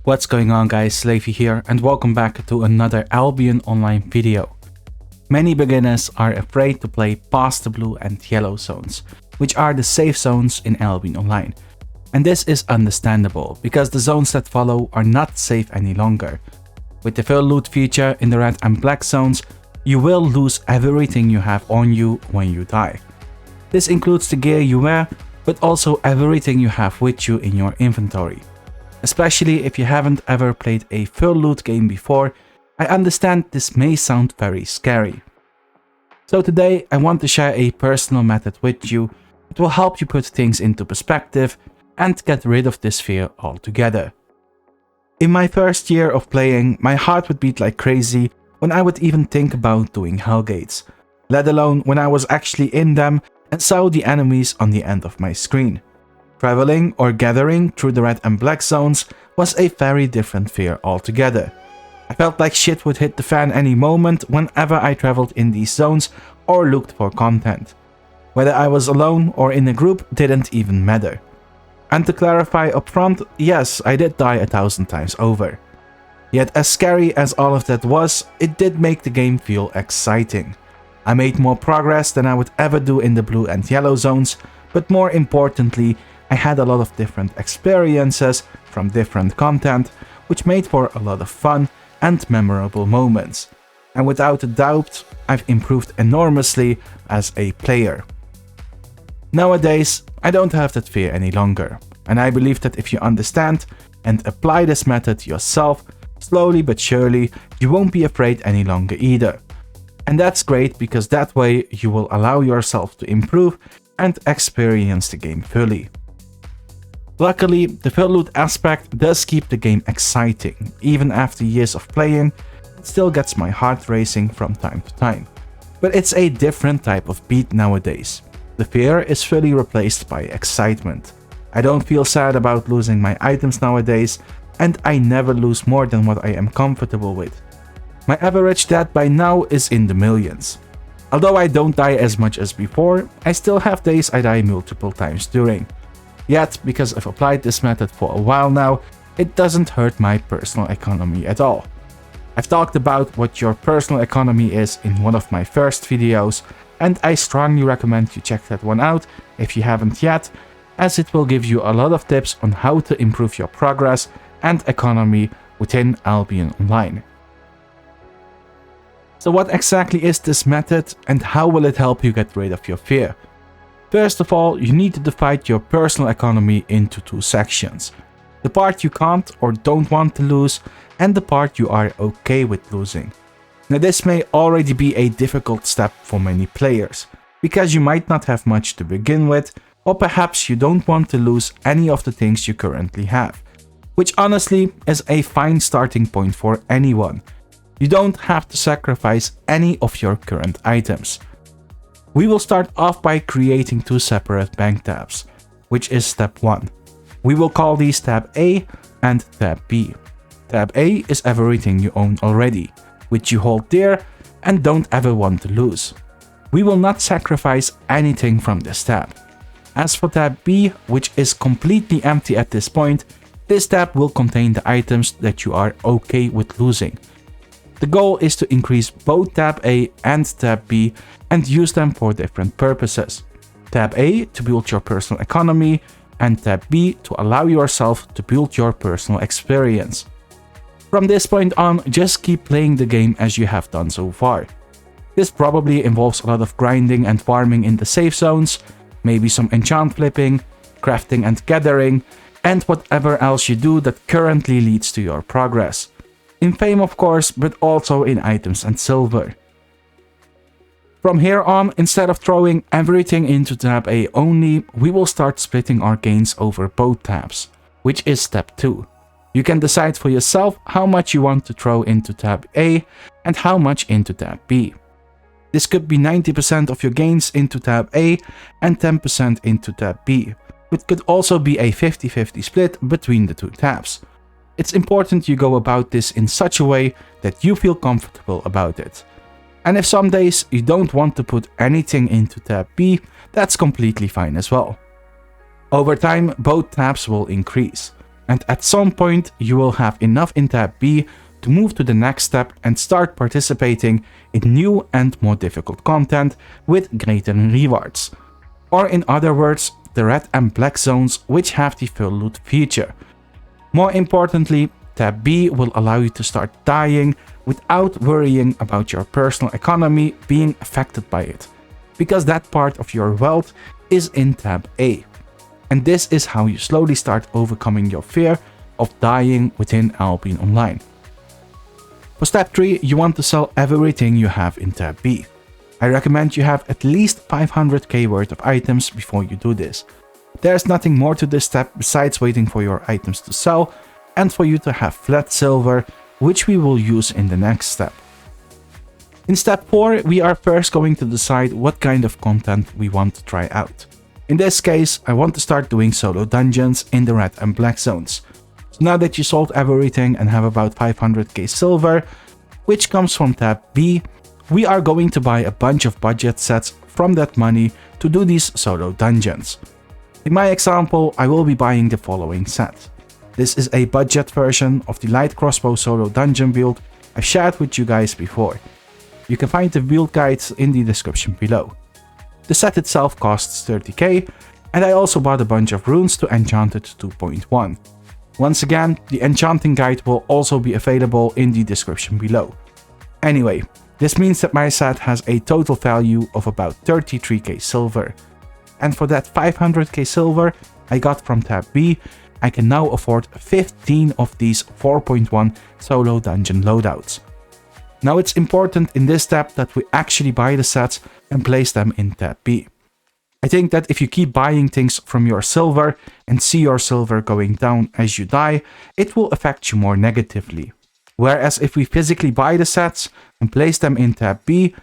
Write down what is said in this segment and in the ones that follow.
What's going on guys, Slavey here and welcome back to another Albion Online video. Many beginners are afraid to play past the blue and yellow zones, which are the safe zones in Albion Online. And this is understandable, because the zones that follow are not safe any longer. With the full loot feature in the red and black zones, you will lose everything you have on you when you die. This includes the gear you wear, but also everything you have with you in your inventory. Especially if you haven't ever played a full loot game before, I understand this may sound very scary. So today I want to share a personal method with you that will help you put things into perspective and get rid of this fear altogether. In my first year of playing, my heart would beat like crazy when I would even think about doing Hellgates, let alone when I was actually in them and saw the enemies on the end of my screen. Traveling or gathering through the red and black zones was a very different fear altogether. I felt like shit would hit the fan any moment whenever I traveled in these zones or looked for content. Whether I was alone or in a group didn't even matter. And to clarify upfront, yes, I did die 1,000 times over. Yet as scary as all of that was, it did make the game feel exciting. I made more progress than I would ever do in the blue and yellow zones, but more importantly, I had a lot of different experiences from different content, which made for a lot of fun and memorable moments. And without a doubt, I've improved enormously as a player. Nowadays, I don't have that fear any longer, and I believe that if you understand and apply this method yourself, slowly but surely, you won't be afraid any longer either. And that's great, because that way you will allow yourself to improve and experience the game fully. Luckily, the full loot aspect does keep the game exciting. Even after years of playing, it still gets my heart racing from time to time. But it's a different type of beat nowadays. The fear is fully replaced by excitement. I don't feel sad about losing my items nowadays, and I never lose more than what I am comfortable with. My average death by now is in the millions. Although I don't die as much as before, I still have days I die multiple times during. Yet, because I've applied this method for a while now, it doesn't hurt my personal economy at all. I've talked about what your personal economy is in one of my first videos, and I strongly recommend you check that one out if you haven't yet, as it will give you a lot of tips on how to improve your progress and economy within Albion Online. So what exactly is this method and how will it help you get rid of your fear? First of all, you need to divide your personal economy into two sections. The part you can't or don't want to lose, and the part you are okay with losing. Now this may already be a difficult step for many players, because you might not have much to begin with, or perhaps you don't want to lose any of the things you currently have. Which honestly is a fine starting point for anyone. You don't have to sacrifice any of your current items. We will start off by creating two separate bank tabs, which is step 1. We will call these tab A and tab B. Tab A is everything you own already, which you hold dear and don't ever want to lose. We will not sacrifice anything from this tab. As for tab B, which is completely empty at this point, this tab will contain the items that you are okay with losing. The goal is to increase both tab A and tab B and use them for different purposes. Tab A to build your personal economy, and tab B to allow yourself to build your personal experience. From this point on, just keep playing the game as you have done so far. This probably involves a lot of grinding and farming in the safe zones, maybe some enchant flipping, crafting and gathering, and whatever else you do that currently leads to your progress. In fame of course, but also in items and silver. From here on, instead of throwing everything into tab A only, we will start splitting our gains over both tabs, which is step 2. You can decide for yourself how much you want to throw into tab A and how much into tab B. This could be 90% of your gains into tab A and 10% into tab B. It could also be a 50-50 split between the two tabs. It's important you go about this in such a way that you feel comfortable about it. And if some days you don't want to put anything into tab B, that's completely fine as well. Over time, both tabs will increase. and at some point you will have enough in tab B to move to the next step and start participating in new and more difficult content with greater rewards. Or in other words, the red and black zones which have the full loot feature. More importantly, tab B will allow you to start dying without worrying about your personal economy being affected by it, because that part of your wealth is in tab A. And this is how you slowly start overcoming your fear of dying within Albion Online. For step 3, you want to sell everything you have in tab B. I recommend you have at least 500k worth of items before you do this. There's nothing more to this step besides waiting for your items to sell and for you to have flat silver, which we will use in the next step. In step 4, we are first going to decide what kind of content we want to try out. In this case, I want to start doing solo dungeons in the red and black zones. So now that you sold everything and have about 500k silver, which comes from tab B, we are going to buy a bunch of budget sets from that money to do these solo dungeons. In my example, I will be buying the following set. This is a budget version of the light crossbow solo dungeon build I've shared with you guys before. You can find the build guides in the description below. The set itself costs 30k, and I also bought a bunch of runes to enchant it to 2.1. Once again, the enchanting guide will also be available in the description below. Anyway, this means that my set has a total value of about 33k silver. And for that 500k silver I got from tab B, I can now afford 15 of these 4.1 solo dungeon loadouts. Now it's important in this step that we actually buy the sets and place them in tab B. I think that if you keep buying things from your silver and see your silver going down as you die, it will affect you more negatively. Whereas if we physically buy the sets and place them in tab B,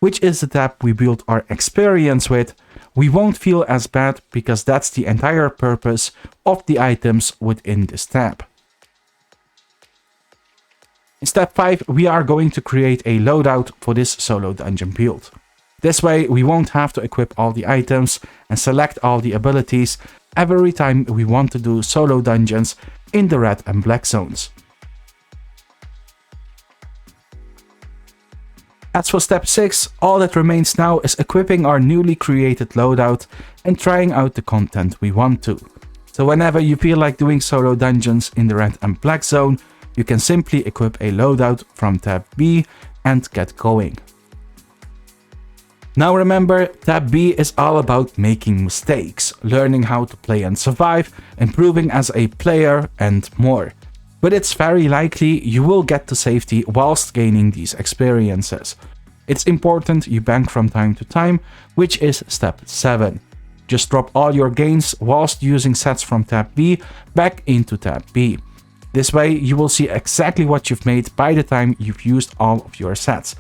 which is the tab we build our experience with, we won't feel as bad because that's the entire purpose of the items within this tab. In step 5, we are going to create a loadout for this solo dungeon build. This way we won't have to equip all the items and select all the abilities every time we want to do solo dungeons in the red and black zones. As for step 6, all that remains now is equipping our newly created loadout and trying out the content we want to. So whenever you feel like doing solo dungeons in the red and black zone, you can simply equip a loadout from tab B and get going. Now remember, tab B is all about making mistakes, learning how to play and survive, improving as a player and more. But it's very likely you will get to safety whilst gaining these experiences. It's important you bank from time to time, which is step 7. Just drop all your gains whilst using sets from tab B back into tab B. This way you will see exactly what you've made by the time you've used all of your sets.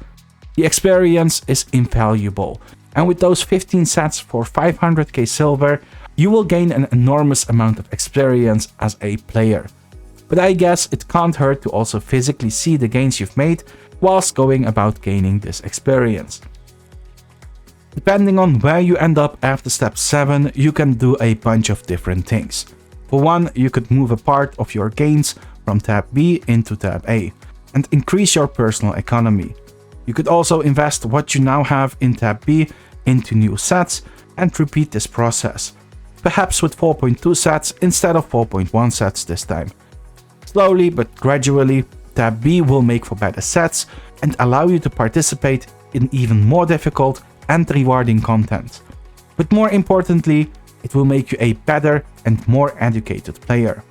The experience is invaluable, and with those 15 sets for 500k silver, you will gain an enormous amount of experience as a player. But I guess it can't hurt to also physically see the gains you've made whilst going about gaining this experience. Depending on where you end up after step 7, you can do a bunch of different things. For one, you could move a part of your gains from tab B into tab A and increase your personal economy. You could also invest what you now have in tab B into new sets and repeat this process, perhaps with 4.2 sets instead of 4.1 sets this time. Slowly but gradually, tab B will make for better sets and allow you to participate in even more difficult and rewarding content. But more importantly, it will make you a better and more educated player.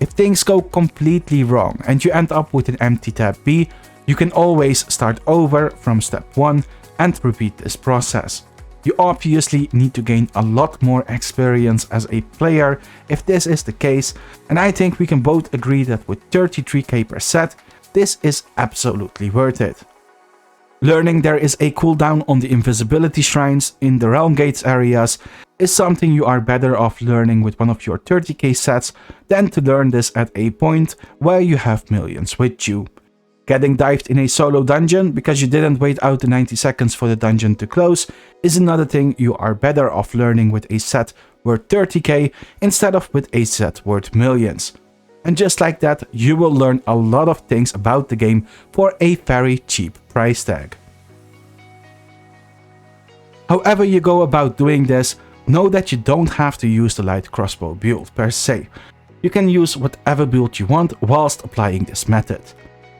If things go completely wrong and you end up with an empty tab B, you can always start over from step 1 and repeat this process. You obviously need to gain a lot more experience as a player if this is the case, and I think we can both agree that with 33k per set, this is absolutely worth it. Learning there is a cooldown on the invisibility shrines in the realm gates areas is something you are better off learning with one of your 30k sets than to learn this at a point where you have millions with you. Getting dived in a solo dungeon because you didn't wait out the 90 seconds for the dungeon to close is another thing you are better off learning with a set worth 30k instead of with a Z worth millions. And just like that, you will learn a lot of things about the game for a very cheap price tag. However you go about doing this, know that you don't have to use the light crossbow build per se. You can use whatever build you want whilst applying this method.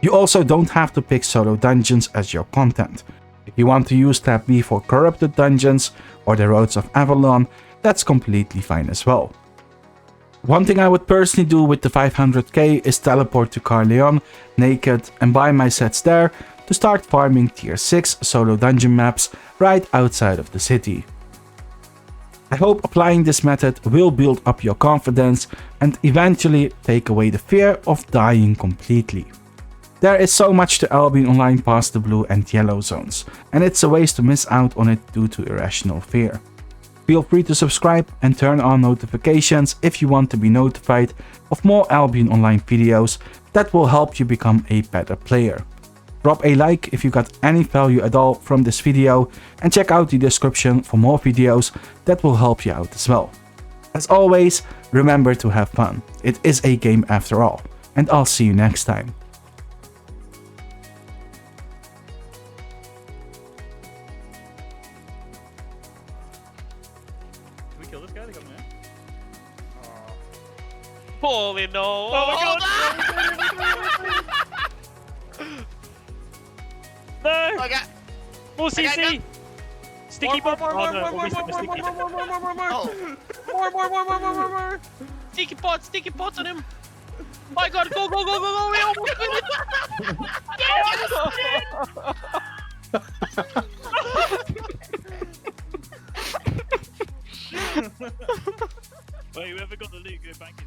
You also don't have to pick solo dungeons as your content. If you want to use tab B for corrupted dungeons or the roads of Avalon, that's completely fine as well. One thing I would personally do with the 500k is teleport to Carleon, naked, and buy my sets there to start farming tier 6 solo dungeon maps right outside of the city. I hope applying this method will build up your confidence and eventually take away the fear of dying completely. There is so much to Albion Online past the blue and yellow zones, and it's a waste to miss out on it due to irrational fear. Feel free to subscribe and turn on notifications if you want to be notified of more Albion Online videos that will help you become a better player. Drop a like if you got any value at all from this video, and check out the description for more videos that will help you out as well. As always, remember to have fun. It is a game after all, and I'll see you next time. Kill this guy? They got him in. Holy no! Oh my god! No! I got More I got CC! Sticky bomb! more. Sticky pots on him! My god, go! We almost finished! Wait, whoever got the loot, go bank it.